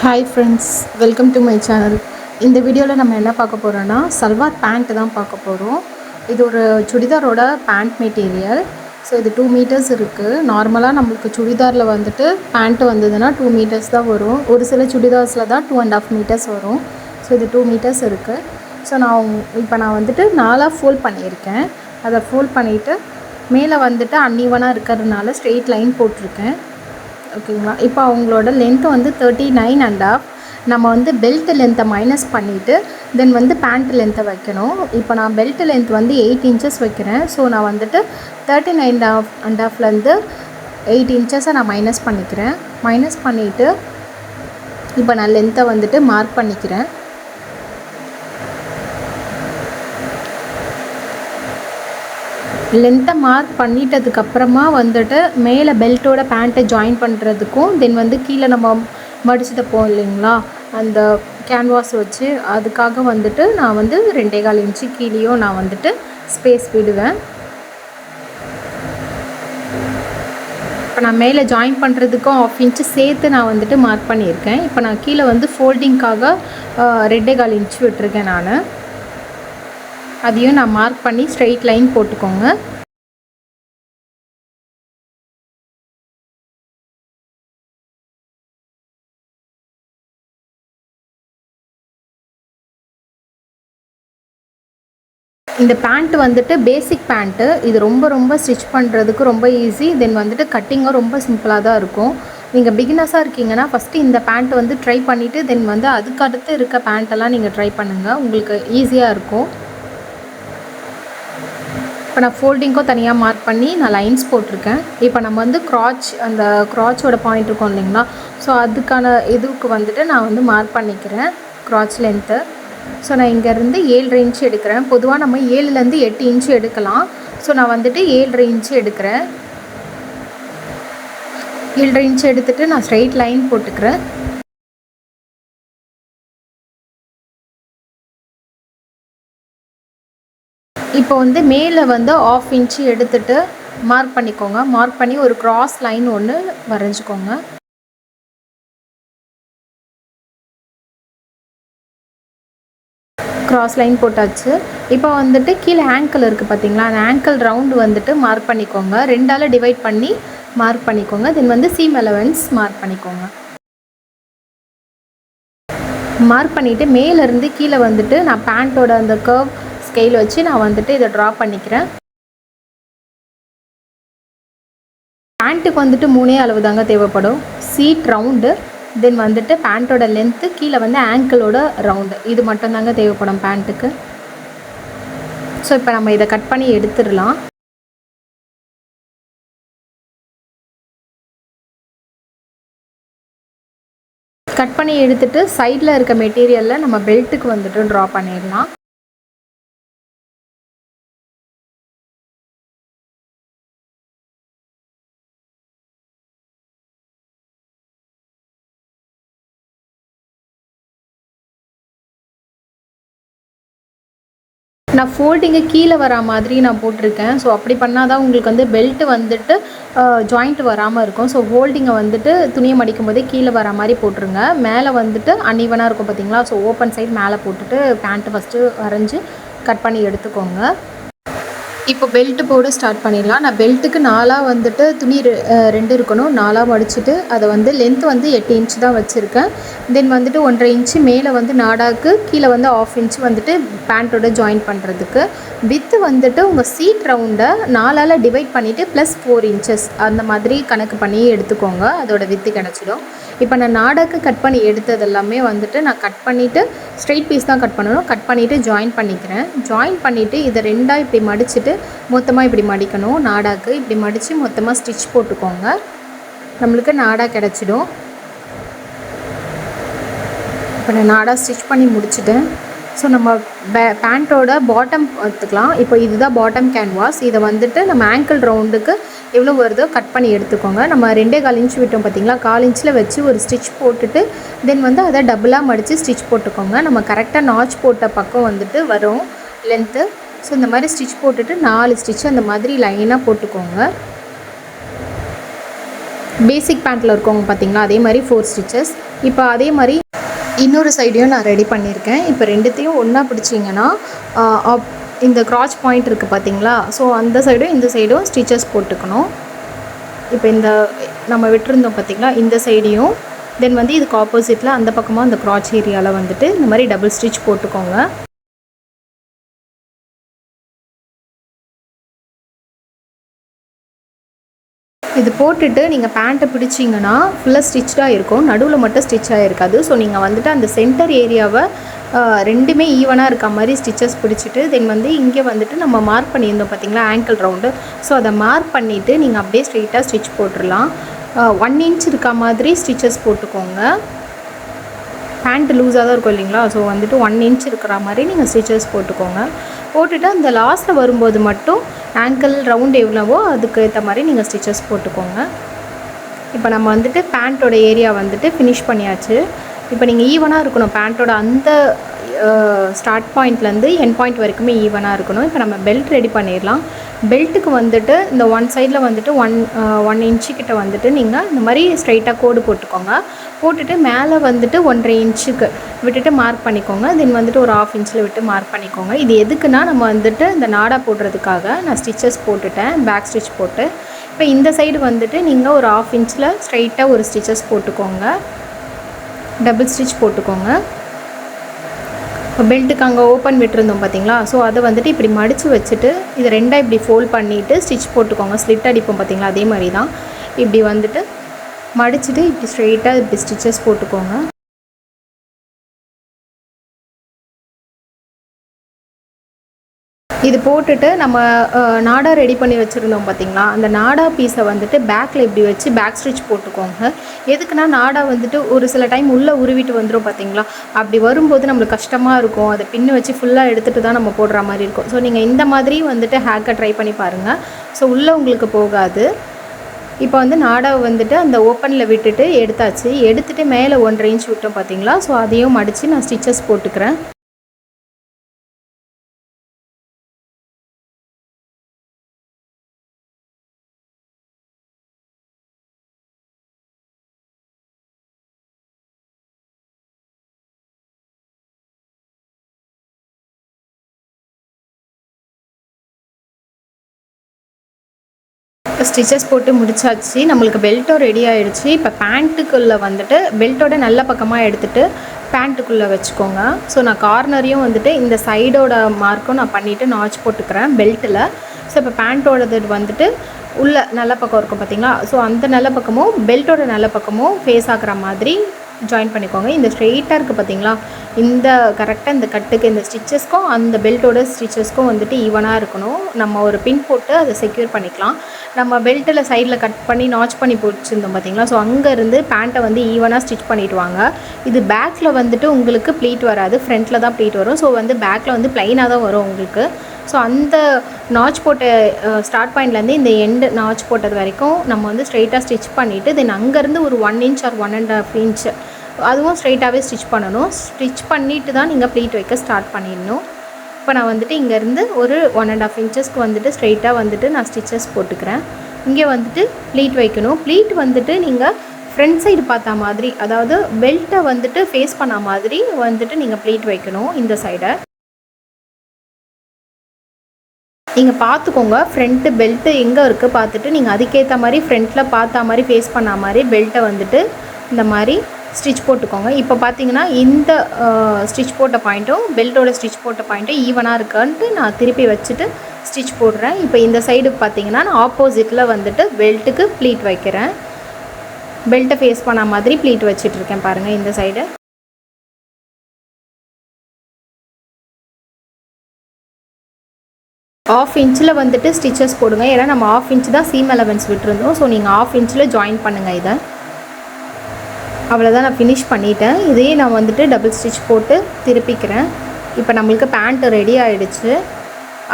Hi friends, welcome to my channel. இந்த வீடியோவில் நம்ம என்ன பார்க்க போகிறோன்னா சல்வார் பேண்ட்டு தான் பார்க்க போகிறோம். இது ஒரு சுடிதாரோட பேண்ட் மெட்டீரியல். ஸோ இது 2 மீட்டர்ஸ் இருக்குது. நார்மலாக நம்மளுக்கு சுடிதாரில் வந்துட்டு பேண்ட்டு வந்ததுன்னா 2 மீட்டர்ஸ் தான் வரும். ஒரு சில சுடிதார்ஸில் தான் 2.5 மீட்டர்ஸ் வரும். ஸோ இது 2 மீட்டர்ஸ் இருக்குது. ஸோ நான் வந்துட்டு 4 ஃபோல்ட் பண்ணியிருக்கேன். அதை ஃபோல்ட் பண்ணிவிட்டு மேலே வந்துட்டு அன்ஈவனாக இருக்கிறதுனால ஸ்ட்ரெயிட் லைன் போட்டிருக்கேன். ஓகேங்களா. இப்போ அவங்களோட லென்த்து வந்து 39.5. நம்ம வந்து பெல்ட் லென்த்தை மைனஸ் பண்ணிவிட்டு தென் வந்து பேண்ட் லென்த்தை வைக்கணும். இப்போ நான் பெல்ட் லென்த் வந்து 8 இன்ச்சஸ் வைக்கிறேன். ஸோ நான் வந்துட்டு 39.5லேருந்து 8 இன்ச்சஸை நான் மைனஸ் பண்ணிக்கிறேன். மைனஸ் பண்ணிவிட்டு இப்போ நான் லென்த்தை வந்துட்டு மார்க் பண்ணிக்கிறேன். லென்த்தை மார்க் பண்ணிட்டதுக்கப்புறமா வந்துட்டு மேலே பெல்ட்டோட பேண்ட்டை ஜாயின் பண்ணுறதுக்கும் தென் வந்து கீழே நம்ம மடிச்சு தைப்போம் இல்லைங்களா, அந்த கேன்வாஸ் வச்சு அதுக்காக வந்துட்டு நான் வந்து 2.25 இன்ச்சு கீழேயும் நான் வந்துட்டு ஸ்பேஸ் விடுவேன். இப்போ நான் மேலே ஜாயின் பண்ணுறதுக்கும் 1/2 இன்ச்சு சேர்த்து நான் வந்துட்டு மார்க் பண்ணியிருக்கேன். இப்போ நான் கீழே வந்து ஃபோல்டிங்காக 2.25 இன்ச்சு விட்டுருக்கேன். நான் அதையும் நான் மார்க் பண்ணி ஸ்ட்ரெயிட் லைன் போட்டுக்கோங்க. இந்த பேண்ட் வந்துட்டு பேசிக் பேண்ட்டு. இது ரொம்ப ஸ்டிச் பண்ணுறதுக்கு ரொம்ப ஈஸி. தென் வந்துட்டு கட்டிங்கும் ரொம்ப சிம்பிளாக தான் இருக்கும். நீங்கள் பிகினர்ஸாக இருக்கீங்கன்னா ஃபஸ்ட்டு இந்த பேண்ட் வந்து ட்ரை பண்ணிவிட்டு தென் வந்து அதுக்கடுத்து இருக்க பேண்ட்டெல்லாம் நீங்கள் ட்ரை பண்ணுங்கள். உங்களுக்கு ஈஸியாக இருக்கும். இப்போ நான் ஃபோல்டிங்க்கும் தனியாக மார்க் பண்ணி நான் லைன்ஸ் போட்டிருக்கேன். இப்போ நம்ம வந்து அந்த க்ராச்சோட பாயிண்ட் இருக்கும் இல்லைங்களா, ஸோ அதுக்கான இதுக்கு வந்துட்டு நான் வந்து மார்க் பண்ணிக்கிறேன் க்ராச் லென்த்து. ஸோ நான் இங்கேருந்து 7.5 இன்ச்சு எடுக்கிறேன். பொதுவாக நம்ம 7லேருந்து 8 இன்ச்சு எடுக்கலாம். ஸோ நான் வந்துட்டு 7.5 இன்ச்சு எடுக்கிறேன். 7.5 இன்ச்சு எடுத்துகிட்டு நான் ஸ்ட்ரெயிட் லைன் போட்டுக்கிறேன். இப்போ வந்து மேலே வந்து 1/2 இன்ச்சு எடுத்துகிட்டு மார்க் பண்ணிக்கோங்க. மார்க் பண்ணி ஒரு க்ராஸ் லைன் ஒன்று வரைஞ்சிக்கோங்க. க்ராஸ் லைன் போட்டாச்சு. இப்போ வந்துட்டு கீழே ஆங்கிள் இருக்குது பார்த்தீங்களா, அந்த ஆங்கிள் ரவுண்டு வந்துட்டு மார்க் பண்ணிக்கோங்க. 2ஆல் டிவைட் பண்ணி மார்க் பண்ணிக்கோங்க. தென் வந்து சீம் அலவன்ஸ் மார்க் பண்ணிக்கோங்க. மார்க் பண்ணிவிட்டு மேலேருந்து கீழே வந்துட்டு நான் பேண்ட்டோட அந்த கர்வ் ஸ்கேல் வச்சு நான் வந்துட்டு இதை ட்ரா பண்ணிக்கிறேன். பேண்ட்டுக்கு வந்துட்டு 3 அளவு தாங்க தேவைப்படும். சீட் ரவுண்டு, தென் வந்துட்டு பேண்ட்டோட லென்த்து, கீழே வந்து ஆங்கிளோட ரவுண்டு, இது மட்டும்தாங்க தேவைப்படும் பேண்ட்டுக்கு. ஸோ இப்போ நம்ம இதை கட் பண்ணி எடுத்துடலாம். கட் பண்ணி எடுத்துகிட்டு சைடில் இருக்க மெட்டீரியலில் நம்ம பெல்ட்டுக்கு வந்துட்டு ட்ரா பண்ணிடலாம். நான் ஃபோல்டிங்கை கீழே வரா மாதிரி நான் போட்டிருக்கேன். ஸோ அப்படி பண்ணால் தான் உங்களுக்கு வந்து பெல்ட்டு வந்துட்டு ஜாயிண்ட் வராமல் இருக்கும். ஸோ ஃபோல்டிங்கை வந்துட்டு துணியை மடிக்கும் போதே கீழே வரா மாதிரி போட்டுருங்க. மேலே வந்துட்டு அன்ஈவனாக இருக்கும் பார்த்தீங்களா, ஸோ ஓப்பன் சைட் மேலே போட்டுட்டு பேண்ட்டு ஃபஸ்ட்டு வரைஞ்சி கட் பண்ணி எடுத்துக்கோங்க. இப்போ பெல்ட்டு போட ஸ்டார்ட் பண்ணிடலாம். நான் பெல்ட்டுக்கு 4ஆக வந்துட்டு துணி 2 இருக்கணும். 4ஆக மடிச்சுட்டு அதை வந்து லென்த்து வந்து 8 இன்ச்சு தான் வச்சுருக்கேன். தென் வந்துட்டு 1.5 இன்ச்சு மேலே வந்து நாடாக்கு, கீழே வந்து 1/2 இன்ச்சு வந்துட்டு பேண்ட்டோட ஜாயின் பண்ணுறதுக்கு. வித்து வந்துட்டு உங்கள் சீட் ரவுண்டை 4ஆல் டிவைட் பண்ணிவிட்டு ப்ளஸ் 4 இன்ச்சஸ் அந்த மாதிரி கணக்கு பண்ணி எடுத்துக்கோங்க. அதோட வித்து கிடச்சிடும். இப்போ நான் நாடாக்கு கட் பண்ணி எடுத்தது எல்லாமே வந்துட்டு நான் கட் பண்ணிவிட்டு ஸ்ட்ரெயிட் பீஸ் தான் கட் பண்ணணும். கட் பண்ணிவிட்டு ஜாயின் பண்ணிக்கிறேன். ஜாயின் பண்ணிவிட்டு இதை 2ஆக இப்படி மடிச்சுட்டு மொத்தமாக இப்படி மடிக்கணும். நாடாக்கு இப்படி மடித்து மொத்தமாக ஸ்டிச் போட்டுக்கோங்க. நம்மளுக்கு நாடா கிடச்சிடும். இப்போ நான் நாடா ஸ்டிச் பண்ணி முடிச்சுட்டேன். ஸோ நம்ம பேண்ட்டோட பாட்டம் பார்த்துக்கலாம். இப்போ இதுதான் பாட்டம் கேன்வாஸ். இதை வந்துட்டு நம்ம ஆங்கிள் ரவுண்டுக்கு எவ்வளோ வருதோ கட் பண்ணி எடுத்துக்கோங்க. நம்ம 2.25 இன்ச்சு விட்டோம் பார்த்தீங்களா, 1/4 இன்ச்சில் வச்சு ஒரு ஸ்டிச் போட்டுட்டு தென் வந்து அதை டபுளாக மடித்து ஸ்டிச் போட்டுக்கோங்க. நம்ம கரெக்டாக நாச் போட்ட பக்கம் வந்துட்டு வரும் லென்த்து. ஸோ இந்த மாதிரி ஸ்டிச் போட்டுட்டு 4 ஸ்டிச் அந்த மாதிரி லைனாக போட்டுக்கோங்க. பேசிக் பேண்ட்டில் இருக்கவங்க பார்த்தீங்களா, அதே மாதிரி 4 ஸ்டிச்சஸ் இப்போ அதே மாதிரி இன்னொரு சைடையும் நான் ரெடி பண்ணியிருக்கேன். இப்போ ரெண்டுத்தையும் ஒன்றா பிடிச்சிங்கன்னா இந்த கிராச் பாயிண்ட் இருக்குது பார்த்தீங்களா, ஸோ அந்த சைடும் இந்த சைடும் ஸ்டிச்சஸ் போட்டுக்கணும். இப்போ இந்த நம்ம விட்டுருந்தோம் பார்த்தீங்களா, இந்த சைடையும் தென் வந்து இதுக்கு ஆப்போசிட்டில் அந்த பக்கமாக அந்த கிராச் ஏரியாவில் வந்துட்டு இந்த மாதிரி டபுள் ஸ்டிச் போட்டுக்கோங்க. இது போட்டுட்டு நீங்கள் பேண்ட்டை பிடிச்சிங்கன்னா ஃபுல்லாக ஸ்டிச்சாக இருக்கும், நடுவில் மட்டும் ஸ்டிச்சாக இருக்காது. ஸோ நீங்கள் வந்துட்டு அந்த சென்டர் ஏரியாவை ரெண்டுமே ஈவனாக இருக்க மாதிரி ஸ்டிச்சஸ் பிடிச்சிட்டு தென் வந்து இங்கே வந்துட்டு நம்ம மார்க் பண்ணியிருந்தோம் பார்த்தீங்களா ஆங்கிள் ரவுண்டு, ஸோ அதை மார்க் பண்ணிவிட்டு நீங்கள் அப்படியே ஸ்ட்ரெயிட்டாக ஸ்டிச் போட்டுடலாம். 1 இன்ச் இருக்க மாதிரி ஸ்டிச்சஸ் போட்டுக்கோங்க. பேண்ட்டு லூஸாக தான் இருக்கும் இல்லைங்களா, ஸோ வந்துட்டு 1 இன்ச் இருக்கிற மாதிரி நீங்கள் ஸ்டிச்சஸ் போட்டுக்கோங்க. போட்டுட்டு அந்த லாஸ்ட்டில் வரும்போது மட்டும் ஆங்கிள் ரவுண்ட் எவ்வளவோ அதுக்கு ஏற்ற மாதிரி நீங்கள் ஸ்டிச்சஸ் போட்டுக்கோங்க. இப்போ நம்ம வந்துட்டு பேண்ட்டோட ஏரியா வந்துட்டு ஃபினிஷ் பண்ணியாச்சு. இப்போ நீங்கள் ஈவனாக இருக்கணும், பேண்ட்டோட அந்த ஸ்டார்ட் பாயிண்ட்லேருந்து எண்ட் பாயிண்ட் வரைக்குமே ஈவனாக இருக்கணும். இப்போ நம்ம பெல்ட் ரெடி பண்ணிடலாம். பெல்ட்டுக்கு வந்துட்டு இந்த ஒன் சைடில் வந்துட்டு 1 இன்ச்சு கிட்ட வந்துட்டு நீங்கள் இந்த மாதிரி ஸ்ட்ரைட்டாக கோடு போட்டுக்கோங்க. போட்டுட்டு மேலே வந்துட்டு 1.5 இன்ச்சுக்கு விட்டுட்டு மார்க் பண்ணிக்கோங்க. தென் வந்துட்டு ஒரு 1/2 இன்ச்சில் விட்டு மார்க் பண்ணிக்கோங்க. இது எதுக்குன்னா நம்ம வந்துட்டு இந்த நாடா போடுறதுக்காக நான் ஸ்டிச்சஸ் போட்டுட்டேன், பேக் ஸ்டிச் போட்டு. இப்போ இந்த சைடு வந்துட்டு நீங்கள் ஒரு 1/2 இன்ச்சில் ஸ்ட்ரைட்டாக ஒரு ஸ்டிச்சஸ் போட்டுக்கோங்க, டபுள் ஸ்டிச் போட்டுக்கோங்க. இப்போ பெல்ட்டுக்கு அங்கே ஓப்பன் விட்டுருந்தோம் பார்த்தீங்களா, ஸோ அதை வந்துட்டு இப்படி மடித்து வச்சுட்டு இதை ரெண்டாக இப்படி ஃபோல்ட் பண்ணிவிட்டு ஸ்டிச் போட்டுக்கோங்க. ஸ்லிட் அடிப்போம் பார்த்தீங்களா, அதே மாதிரி தான் இப்படி வந்துட்டு மடிச்சுட்டு இப்படி ஸ்ட்ரெயிட்டாக இப்படி ஸ்டிச்சஸ் போட்டுக்கோங்க. இது போட்டுட்டு நம்ம நாடா ரெடி பண்ணி வச்சுருந்தோம் பார்த்திங்களா, அந்த நாடா பீஸை வந்துட்டு பேக்கில் இப்படி வச்சு பேக் ஸ்டிச் போட்டுக்கோங்க. எதுக்குன்னா நாடா வந்துட்டு ஒரு சில டைம் உள்ளே உருவிட்டு வந்துடும் பார்த்திங்களா, அப்படி வரும்போது நம்மளுக்கு கஷ்டமாக இருக்கும். அதை பின்னு வச்சு ஃபுல்லாக எடுத்துகிட்டு தான் நம்ம போடுற மாதிரி இருக்கும். ஸோ நீங்கள் இந்த மாதிரி வந்துட்டு ஹேக்கை ட்ரை பண்ணி பாருங்கள், ஸோ உள்ளே உங்களுக்கு போகாது. இப்போ வந்து நாடாவை வந்துட்டு அந்த ஓப்பனில் விட்டுட்டு எடுத்தாச்சு. எடுத்துகிட்டு மேலே 1.5 இன்ச் விட்டோம் பார்த்தீங்களா, ஸோ அதையும் மடித்து நான் ஸ்டிச்சஸ் போட்டுக்கிறேன். ஸ்டிச்சஸ் போட்டு முடிச்சாச்சு. நம்மளுக்கு பெல்ட்டும் ரெடி ஆகிடுச்சு. இப்போ பேண்ட்டுக்குள்ளே வந்துட்டு பெல்ட்டோட நல்ல பக்கமாக எடுத்துகிட்டு பேண்ட்டுக்குள்ளே வச்சுக்கோங்க. ஸோ நான் கார்னரையும் வந்துட்டு இந்த சைடோட மார்க்கும் நான் பண்ணிவிட்டு நாச் போட்டுக்கிறேன் பெல்ட்டில். ஸோ இப்போ பேண்ட்டோடது வந்துட்டு உள்ள நல்ல பக்கம் இருக்கும் பார்த்திங்களா, ஸோ அந்த நல்ல பக்கமும் பெல்ட்டோட நல்ல பக்கமும் ஃபேஸ் ஆகிற மாதிரி ஜாயின் பண்ணிக்கோங்க. இந்த ஸ்ட்ரெயிட்டாக இருக்குது பார்த்திங்களா, இந்த கரெக்டாக இந்த கட்டுக்கு இந்த ஸ்டிச்சஸ்க்கும் அந்த பெல்ட்டோட ஸ்டிச்சஸ்க்கும் வந்துட்டு ஈவனாக இருக்கணும். நம்ம ஒரு பின் போட்டு அதை செக்யூர் பண்ணிக்கலாம். நம்ம பெல்ட்டில் சைடில் கட் பண்ணி நாச் பண்ணி போட்டுருந்தோம் பார்த்திங்களா, ஸோ அங்கேருந்து பேண்ட்டை வந்து ஈவனாக ஸ்டிச் பண்ணிவிட்டு வாங்க. இது பேக்கில் வந்துட்டு உங்களுக்கு ப்ளீட் வராது, ஃப்ரண்ட்டில் தான் ப்ளீட் வரும். ஸோ வந்து பேக்கில் வந்து ப்ளைனாக தான் வரும் உங்களுக்கு. ஸோ அந்த நாச் போட்ட ஸ்டார்ட் பாயிண்ட்லேருந்து இந்த எண்டு நாச் போட்டது வரைக்கும் நம்ம வந்து ஸ்ட்ரெயிட்டாக ஸ்டிச் பண்ணிவிட்டு தென் அங்கேருந்து ஒரு 1 இன்ச் ஆர் 1.5 இன்ச் அதுவும் ஸ்ட்ரெயிட்டாகவே ஸ்டிச் பண்ணணும். ஸ்டிச் பண்ணிவிட்டு தான் நீங்கள் ப்ளீட் வைக்க ஸ்டார்ட் பண்ணிடணும். இப்போ நான் வந்துட்டு இங்கேருந்து ஒரு 1.5 இன்ச்சஸ்க்கு வந்துட்டு ஸ்ட்ரெயிட்டாக வந்துட்டு நான் ஸ்டிச்சஸ் போட்டுக்கிறேன். இங்கே வந்துட்டு ப்ளீட் வைக்கணும். ப்ளீட் வந்துட்டு நீங்கள் ஃப்ரண்ட் சைடு பார்த்தா மாதிரி, அதாவது பெல்ட்டை வந்துட்டு ஃபேஸ் பண்ண மாதிரி வந்துட்டு நீங்கள் ப்ளீட் வைக்கணும். இந்த சைடை நீங்கள் பார்த்துக்கோங்க, ஃப்ரண்ட்டு பெல்ட்டு எங்கே இருக்குது பார்த்துட்டு நீங்கள் அதுக்கேற்ற மாதிரி ஃப்ரண்ட்டில் பார்த்தா மாதிரி ஃபேஸ் பண்ண மாதிரி பெல்ட்டை வந்துட்டு இந்த மாதிரி ஸ்டிச் போட்டுக்கோங்க. இப்போ பார்த்தீங்கன்னா இந்த ஸ்டிச் போட்ட பாயிண்ட்டும் பெல்ட்டோட ஸ்டிச் போட்ட பாயிண்ட்டும் ஈவனாக இருக்கான்ட்டு நான் திருப்பி வச்சுட்டு ஸ்டிச் போடுறேன். இப்போ இந்த சைடு பார்த்தீங்கன்னா நான் ஆப்போசிட்டில் வந்துட்டு பெல்ட்டுக்கு ப்ளீட் வைக்கிறேன். பெல்ட்டை ஃபேஸ் பண்ண மாதிரி ப்ளீட் வச்சிட்ருக்கேன் பாருங்கள். இந்த சைடு 1/2 இன்ச்சில் வந்துட்டு ஸ்டிச்சஸ் போடுங்க. ஏன்னா நம்ம 1/2 இன்ச் தான் சீம் அலவன்ஸ் விட்டுருந்தோம். ஸோ நீங்கள் 1/2 இன்ச்சில் ஜாயின் பண்ணுங்கள். இதை அவ்வளோதான், நான் ஃபினிஷ் பண்ணிட்டேன். இதையே நான் வந்துட்டு டபுள் ஸ்டிச் போட்டு திருப்பிக்கிறேன். இப்போ நம்மளுக்கு பேண்ட்டு ரெடி ஆகிடுச்சு.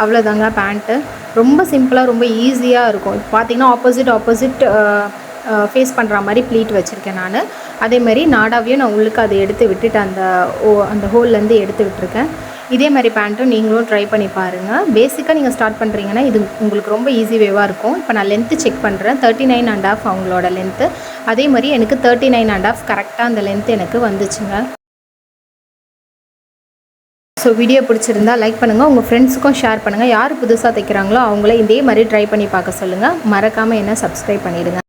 அவ்வளோதாங்க பேண்ட்டு. ரொம்ப சிம்பிளாக ரொம்ப ஈஸியாக இருக்கும். இப்போ பார்த்தீங்கன்னா ஆப்போசிட் ஃபேஸ் பண்ணுற மாதிரி ப்ளீட் வச்சுருக்கேன் நான். அதேமாதிரி நாடாவையும் நான் உள்ளுக்கு அதை எடுத்து விட்டுட்டு அந்த ஹோல்லேருந்து எடுத்து விட்டுருக்கேன். இதே மாதிரி பேண்ட்டும் நீங்களும் ட்ரை பண்ணி பாருங்கள். பேசிக்காக நீங்கள் ஸ்டார்ட் பண்ணுறீங்கன்னா இது உங்களுக்கு ரொம்ப ஈஸி வேவாக இருக்கும். இப்போ நான் லென்த்து செக் பண்ணுறேன். 39.5 அவங்களோட லென்த்து. அதே மாதிரி எனக்கு 39.5 கரெக்டாக அந்த லென்த்து எனக்கு வந்துச்சுங்க. ஸோ வீடியோ பிடிச்சிருந்தா லைக் பண்ணுங்கள், உங்கள் ஃப்ரெண்ட்ஸுக்கும் ஷேர் பண்ணுங்கள். யார் புதுசாக தைக்கிறாங்களோ அவங்கள இதே மாதிரி ட்ரை பண்ணி பார்க்க சொல்லுங்கள். மறக்காமல் என்ன சப்ஸ்கிரைப் பண்ணிவிடுங்க.